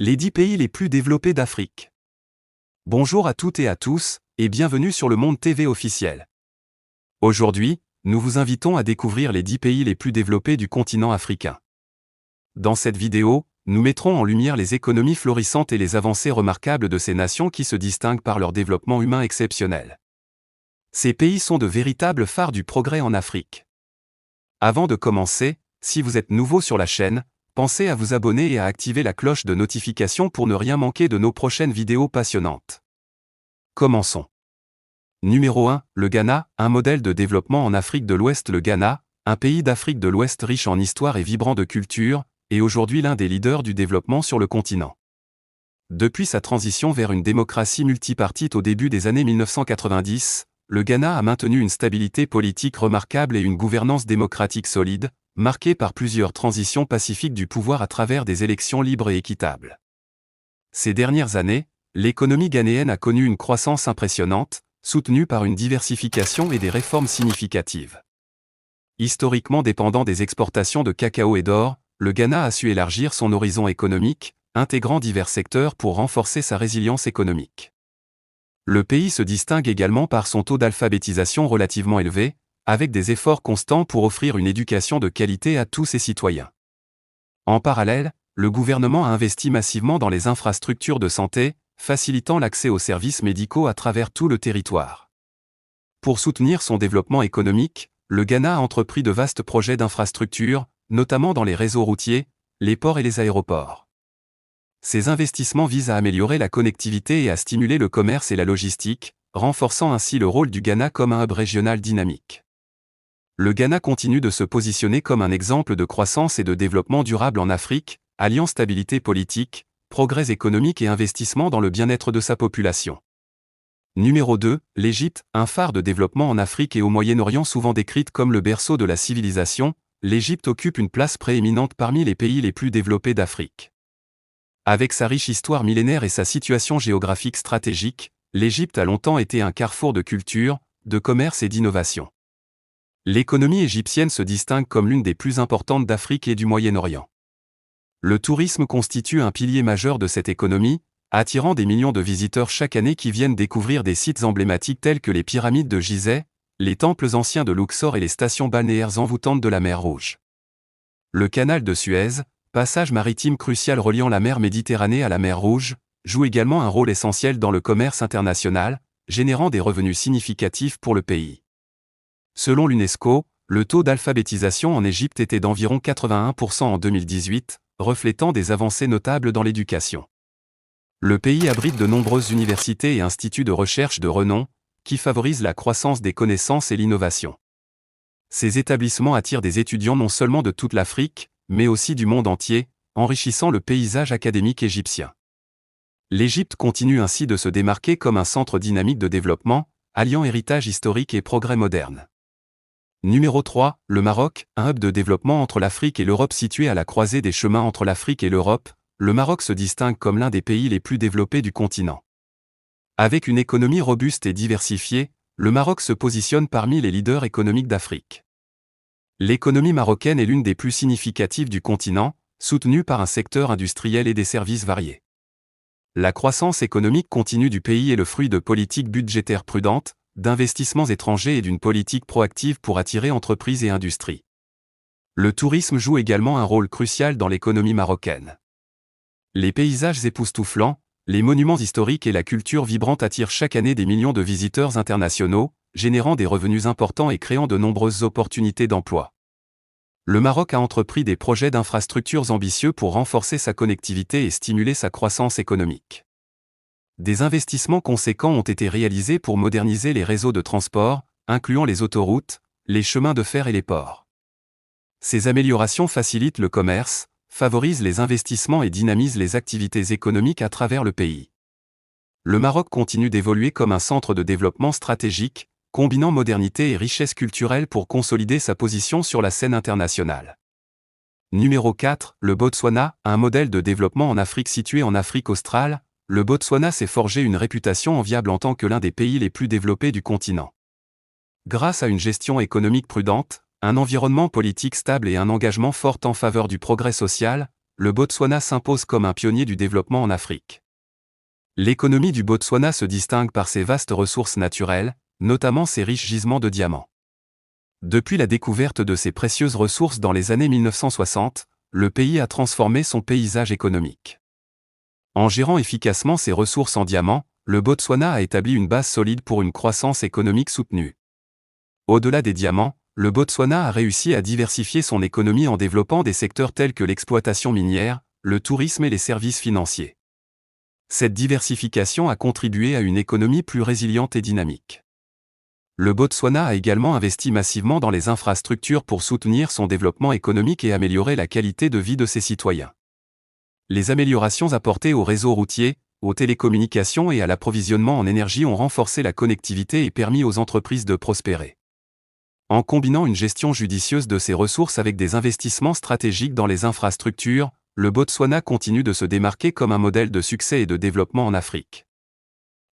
Les 10 pays les plus développés d'Afrique. Bonjour à toutes et à tous, et bienvenue sur le Monde TV officiel. Aujourd'hui, nous vous invitons à découvrir les 10 pays les plus développés du continent africain. Dans cette vidéo, nous mettrons en lumière les économies florissantes et les avancées remarquables de ces nations qui se distinguent par leur développement humain exceptionnel. Ces pays sont de véritables phares du progrès en Afrique. Avant de commencer, si vous êtes nouveau sur la chaîne, pensez à vous abonner et à activer la cloche de notification pour ne rien manquer de nos prochaines vidéos passionnantes. Commençons. Numéro 1, le Ghana, un modèle de développement en Afrique de l'Ouest. Le Ghana, un pays d'Afrique de l'Ouest riche en histoire et vibrant de culture, est aujourd'hui l'un des leaders du développement sur le continent. Depuis sa transition vers une démocratie multipartite au début des années 1990, le Ghana a maintenu une stabilité politique remarquable et une gouvernance démocratique solide, marquée par plusieurs transitions pacifiques du pouvoir à travers des élections libres et équitables. Ces dernières années, l'économie ghanéenne a connu une croissance impressionnante, soutenue par une diversification et des réformes significatives. Historiquement dépendant des exportations de cacao et d'or, le Ghana a su élargir son horizon économique, intégrant divers secteurs pour renforcer sa résilience économique. Le pays se distingue également par son taux d'alphabétisation relativement élevé, avec des efforts constants pour offrir une éducation de qualité à tous ses citoyens. En parallèle, le gouvernement a investi massivement dans les infrastructures de santé, facilitant l'accès aux services médicaux à travers tout le territoire. Pour soutenir son développement économique, le Ghana a entrepris de vastes projets d'infrastructures, notamment dans les réseaux routiers, les ports et les aéroports. Ces investissements visent à améliorer la connectivité et à stimuler le commerce et la logistique, renforçant ainsi le rôle du Ghana comme un hub régional dynamique. Le Ghana continue de se positionner comme un exemple de croissance et de développement durable en Afrique, alliant stabilité politique, progrès économique et investissement dans le bien-être de sa population. Numéro 2, l'Égypte, un phare de développement en Afrique et au Moyen-Orient souvent décrite comme le berceau de la civilisation, l'Égypte occupe une place prééminente parmi les pays les plus développés d'Afrique. Avec sa riche histoire millénaire et sa situation géographique stratégique, l'Égypte a longtemps été un carrefour de culture, de commerce et d'innovation. L'économie égyptienne se distingue comme l'une des plus importantes d'Afrique et du Moyen-Orient. Le tourisme constitue un pilier majeur de cette économie, attirant des millions de visiteurs chaque année qui viennent découvrir des sites emblématiques tels que les pyramides de Gizeh, les temples anciens de Luxor et les stations balnéaires envoûtantes de la mer Rouge. Le canal de Suez, passage maritime crucial reliant la mer Méditerranée à la mer Rouge, joue également un rôle essentiel dans le commerce international, générant des revenus significatifs pour le pays. Selon l'UNESCO, le taux d'alphabétisation en Égypte était d'environ 81% en 2018, reflétant des avancées notables dans l'éducation. Le pays abrite de nombreuses universités et instituts de recherche de renom, qui favorisent la croissance des connaissances et l'innovation. Ces établissements attirent des étudiants non seulement de toute l'Afrique, mais aussi du monde entier, enrichissant le paysage académique égyptien. L'Égypte continue ainsi de se démarquer comme un centre dynamique de développement, alliant héritage historique et progrès moderne. Numéro 3, le Maroc, un hub de développement entre l'Afrique et l'Europe situé à la croisée des chemins entre l'Afrique et l'Europe, le Maroc se distingue comme l'un des pays les plus développés du continent. Avec une économie robuste et diversifiée, le Maroc se positionne parmi les leaders économiques d'Afrique. L'économie marocaine est l'une des plus significatives du continent, soutenue par un secteur industriel et des services variés. La croissance économique continue du pays est le fruit de politiques budgétaires prudentes, d'investissements étrangers et d'une politique proactive pour attirer entreprises et industries. Le tourisme joue également un rôle crucial dans l'économie marocaine. Les paysages époustouflants, les monuments historiques et la culture vibrante attirent chaque année des millions de visiteurs internationaux, générant des revenus importants et créant de nombreuses opportunités d'emploi. Le Maroc a entrepris des projets d'infrastructures ambitieux pour renforcer sa connectivité et stimuler sa croissance économique. Des investissements conséquents ont été réalisés pour moderniser les réseaux de transport, incluant les autoroutes, les chemins de fer et les ports. Ces améliorations facilitent le commerce, favorisent les investissements et dynamisent les activités économiques à travers le pays. Le Maroc continue d'évoluer comme un centre de développement stratégique, combinant modernité et richesse culturelle pour consolider sa position sur la scène internationale. Numéro 4, le Botswana, un modèle de développement en Afrique situé en Afrique australe, le Botswana s'est forgé une réputation enviable en tant que l'un des pays les plus développés du continent. Grâce à une gestion économique prudente, un environnement politique stable et un engagement fort en faveur du progrès social, le Botswana s'impose comme un pionnier du développement en Afrique. L'économie du Botswana se distingue par ses vastes ressources naturelles, notamment ses riches gisements de diamants. Depuis la découverte de ces précieuses ressources dans les années 1960, le pays a transformé son paysage économique. En gérant efficacement ses ressources en diamants, le Botswana a établi une base solide pour une croissance économique soutenue. Au-delà des diamants, le Botswana a réussi à diversifier son économie en développant des secteurs tels que l'exploitation minière, le tourisme et les services financiers. Cette diversification a contribué à une économie plus résiliente et dynamique. Le Botswana a également investi massivement dans les infrastructures pour soutenir son développement économique et améliorer la qualité de vie de ses citoyens. Les améliorations apportées au réseau routier, aux télécommunications et à l'approvisionnement en énergie ont renforcé la connectivité et permis aux entreprises de prospérer. En combinant une gestion judicieuse de ses ressources avec des investissements stratégiques dans les infrastructures, le Botswana continue de se démarquer comme un modèle de succès et de développement en Afrique.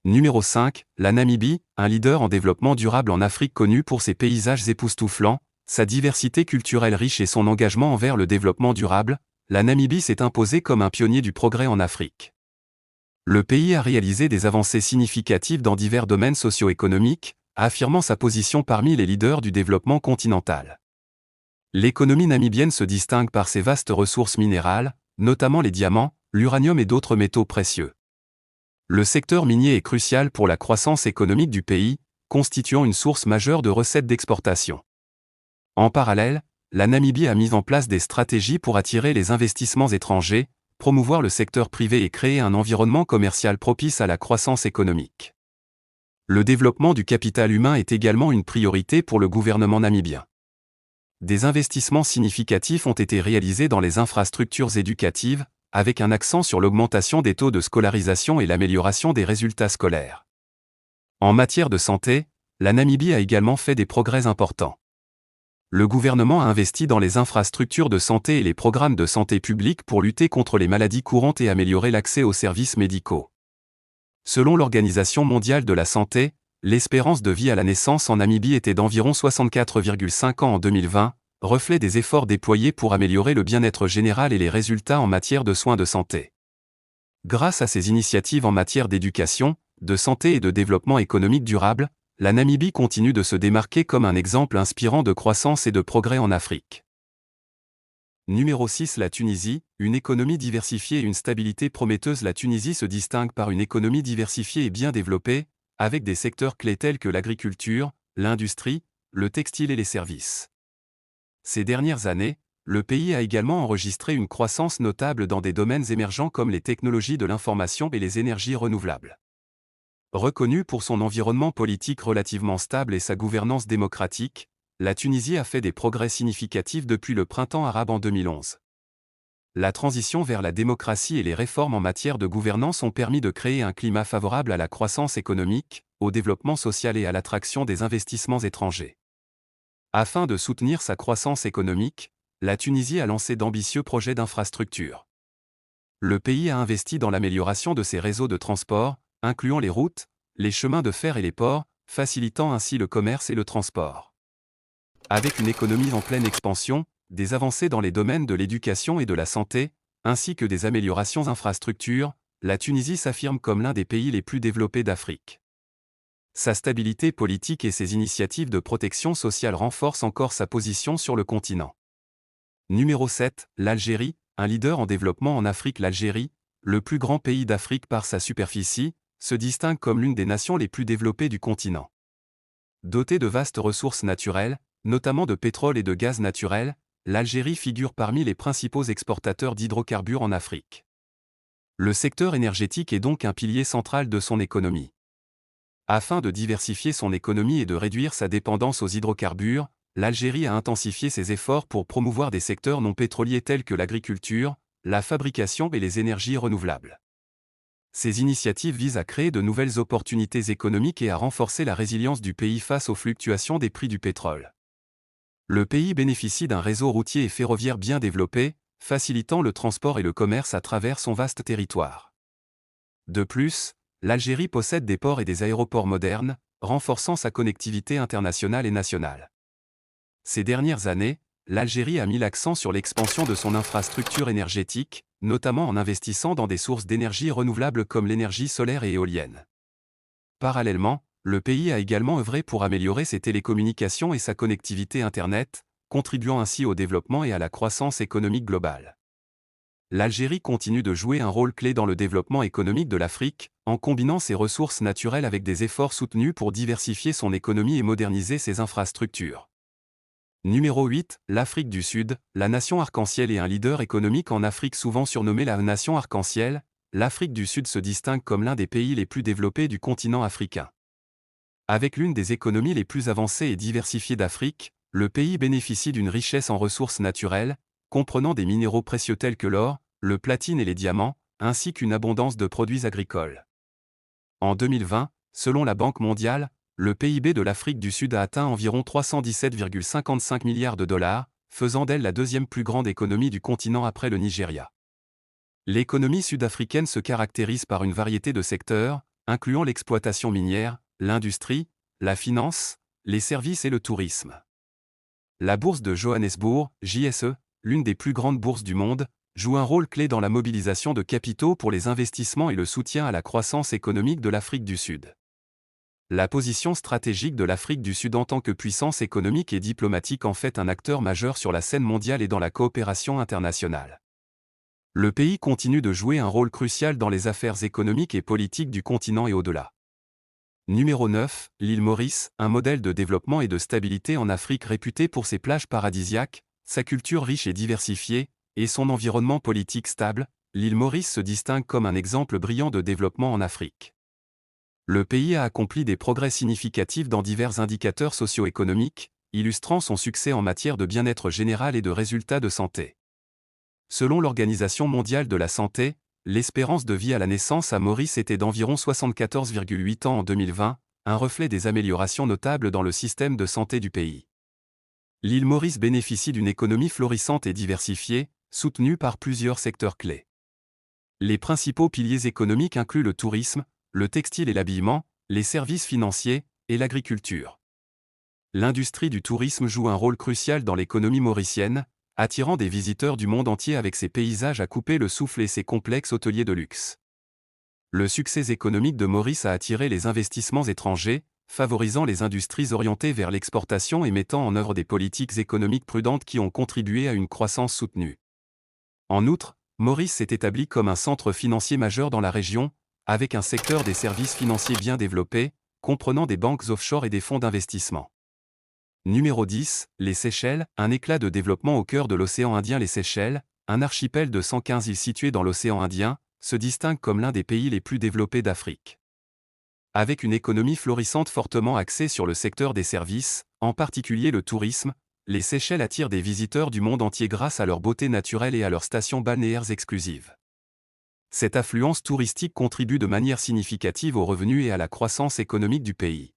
Numéro 5, la Namibie, un leader en développement durable en Afrique connu pour ses paysages époustouflants, sa diversité culturelle riche et son engagement envers le développement durable, la Namibie s'est imposée comme un pionnier du progrès en Afrique. Le pays a réalisé des avancées significatives dans divers domaines socio-économiques, affirmant sa position parmi les leaders du développement continental. L'économie namibienne se distingue par ses vastes ressources minérales, notamment les diamants, l'uranium et d'autres métaux précieux. Le secteur minier est crucial pour la croissance économique du pays, constituant une source majeure de recettes d'exportation. En parallèle, la Namibie a mis en place des stratégies pour attirer les investissements étrangers, promouvoir le secteur privé et créer un environnement commercial propice à la croissance économique. Le développement du capital humain est également une priorité pour le gouvernement namibien. Des investissements significatifs ont été réalisés dans les infrastructures éducatives, avec un accent sur l'augmentation des taux de scolarisation et l'amélioration des résultats scolaires. En matière de santé, la Namibie a également fait des progrès importants. Le gouvernement a investi dans les infrastructures de santé et les programmes de santé publique pour lutter contre les maladies courantes et améliorer l'accès aux services médicaux. Selon l'Organisation mondiale de la santé, l'espérance de vie à la naissance en Namibie était d'environ 64,5 ans en 2020, reflet des efforts déployés pour améliorer le bien-être général et les résultats en matière de soins de santé. Grâce à ces initiatives en matière d'éducation, de santé et de développement économique durable, la Namibie continue de se démarquer comme un exemple inspirant de croissance et de progrès en Afrique. Numéro 6, la Tunisie, une économie diversifiée et une stabilité prometteuse. La Tunisie se distingue par une économie diversifiée et bien développée, avec des secteurs clés tels que l'agriculture, l'industrie, le textile et les services. Ces dernières années, le pays a également enregistré une croissance notable dans des domaines émergents comme les technologies de l'information et les énergies renouvelables. Reconnue pour son environnement politique relativement stable et sa gouvernance démocratique, la Tunisie a fait des progrès significatifs depuis le printemps arabe en 2011. La transition vers la démocratie et les réformes en matière de gouvernance ont permis de créer un climat favorable à la croissance économique, au développement social et à l'attraction des investissements étrangers. Afin de soutenir sa croissance économique, la Tunisie a lancé d'ambitieux projets d'infrastructure. Le pays a investi dans l'amélioration de ses réseaux de transport, incluant les routes, les chemins de fer et les ports, facilitant ainsi le commerce et le transport. Avec une économie en pleine expansion, des avancées dans les domaines de l'éducation et de la santé, ainsi que des améliorations infrastructures, la Tunisie s'affirme comme l'un des pays les plus développés d'Afrique. Sa stabilité politique et ses initiatives de protection sociale renforcent encore sa position sur le continent. Numéro 7, l'Algérie, un leader en développement en Afrique. L'Algérie, le plus grand pays d'Afrique par sa superficie, se distingue comme l'une des nations les plus développées du continent. Dotée de vastes ressources naturelles, notamment de pétrole et de gaz naturel, l'Algérie figure parmi les principaux exportateurs d'hydrocarbures en Afrique. Le secteur énergétique est donc un pilier central de son économie. Afin de diversifier son économie et de réduire sa dépendance aux hydrocarbures, l'Algérie a intensifié ses efforts pour promouvoir des secteurs non pétroliers tels que l'agriculture, la fabrication et les énergies renouvelables. Ces initiatives visent à créer de nouvelles opportunités économiques et à renforcer la résilience du pays face aux fluctuations des prix du pétrole. Le pays bénéficie d'un réseau routier et ferroviaire bien développé, facilitant le transport et le commerce à travers son vaste territoire. De plus, l'Algérie possède des ports et des aéroports modernes, renforçant sa connectivité internationale et nationale. Ces dernières années, l'Algérie a mis l'accent sur l'expansion de son infrastructure énergétique, notamment en investissant dans des sources d'énergie renouvelables comme l'énergie solaire et éolienne. Parallèlement, le pays a également œuvré pour améliorer ses télécommunications et sa connectivité Internet, contribuant ainsi au développement et à la croissance économique globale. L'Algérie continue de jouer un rôle clé dans le développement économique de l'Afrique, en combinant ses ressources naturelles avec des efforts soutenus pour diversifier son économie et moderniser ses infrastructures. Numéro 8, l'Afrique du Sud, la nation arc-en-ciel est un leader économique en Afrique souvent surnommée la nation arc-en-ciel. L'Afrique du Sud se distingue comme l'un des pays les plus développés du continent africain. Avec l'une des économies les plus avancées et diversifiées d'Afrique, le pays bénéficie d'une richesse en ressources naturelles, comprenant des minéraux précieux tels que l'or, le platine et les diamants, ainsi qu'une abondance de produits agricoles. En 2020, selon la Banque mondiale, le PIB de l'Afrique du Sud a atteint environ 317,55 milliards de dollars, faisant d'elle la deuxième plus grande économie du continent après le Nigeria. L'économie sud-africaine se caractérise par une variété de secteurs, incluant l'exploitation minière, l'industrie, la finance, les services et le tourisme. La bourse de Johannesburg, JSE, l'une des plus grandes bourses du monde, joue un rôle clé dans la mobilisation de capitaux pour les investissements et le soutien à la croissance économique de l'Afrique du Sud. La position stratégique de l'Afrique du Sud en tant que puissance économique et diplomatique en fait un acteur majeur sur la scène mondiale et dans la coopération internationale. Le pays continue de jouer un rôle crucial dans les affaires économiques et politiques du continent et au-delà. Numéro 9, l'île Maurice, un modèle de développement et de stabilité en Afrique réputé pour ses plages paradisiaques, sa culture riche et diversifiée, et son environnement politique stable. L'île Maurice se distingue comme un exemple brillant de développement en Afrique. Le pays a accompli des progrès significatifs dans divers indicateurs socio-économiques, illustrant son succès en matière de bien-être général et de résultats de santé. Selon l'Organisation mondiale de la santé, l'espérance de vie à la naissance à Maurice était d'environ 74,8 ans en 2020, un reflet des améliorations notables dans le système de santé du pays. L'île Maurice bénéficie d'une économie florissante et diversifiée, soutenue par plusieurs secteurs clés. Les principaux piliers économiques incluent le tourisme, le textile et l'habillement, les services financiers et l'agriculture. L'industrie du tourisme joue un rôle crucial dans l'économie mauricienne, attirant des visiteurs du monde entier avec ses paysages à couper le souffle et ses complexes hôteliers de luxe. Le succès économique de Maurice a attiré les investissements étrangers, favorisant les industries orientées vers l'exportation et mettant en œuvre des politiques économiques prudentes qui ont contribué à une croissance soutenue. En outre, Maurice s'est établi comme un centre financier majeur dans la région, avec un secteur des services financiers bien développé, comprenant des banques offshore et des fonds d'investissement. Numéro 10, les Seychelles, un éclat de développement au cœur de l'océan Indien. Les Seychelles, un archipel de 115 îles situées dans l'océan Indien, se distingue comme l'un des pays les plus développés d'Afrique. Avec une économie florissante fortement axée sur le secteur des services, en particulier le tourisme, les Seychelles attirent des visiteurs du monde entier grâce à leur beauté naturelle et à leurs stations balnéaires exclusives. Cette affluence touristique contribue de manière significative aux revenus et à la croissance économique du pays.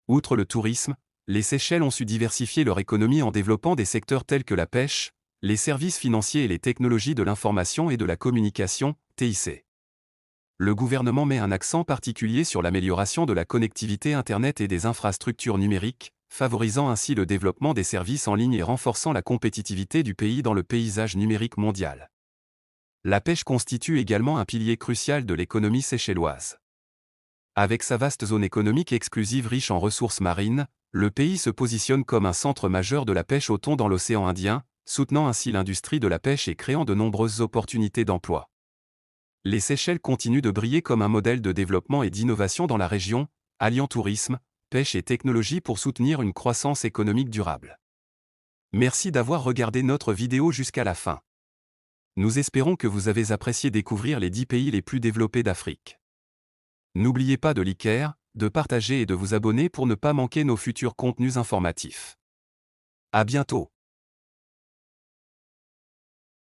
Outre le tourisme, les Seychelles ont su diversifier leur économie en développant des secteurs tels que la pêche, les services financiers et les technologies de l'information et de la communication, TIC. Le gouvernement met un accent particulier sur l'amélioration de la connectivité Internet et des infrastructures numériques, favorisant ainsi le développement des services en ligne et renforçant la compétitivité du pays dans le paysage numérique mondial. La pêche constitue également un pilier crucial de l'économie séchelloise. Avec sa vaste zone économique exclusive riche en ressources marines, le pays se positionne comme un centre majeur de la pêche au thon dans l'océan Indien, soutenant ainsi l'industrie de la pêche et créant de nombreuses opportunités d'emploi. Les Seychelles continuent de briller comme un modèle de développement et d'innovation dans la région, alliant tourisme, pêche et technologie pour soutenir une croissance économique durable. Merci d'avoir regardé notre vidéo jusqu'à la fin. Nous espérons que vous avez apprécié découvrir les 10 pays les plus développés d'Afrique. N'oubliez pas de liker, de partager et de vous abonner pour ne pas manquer nos futurs contenus informatifs. À bientôt.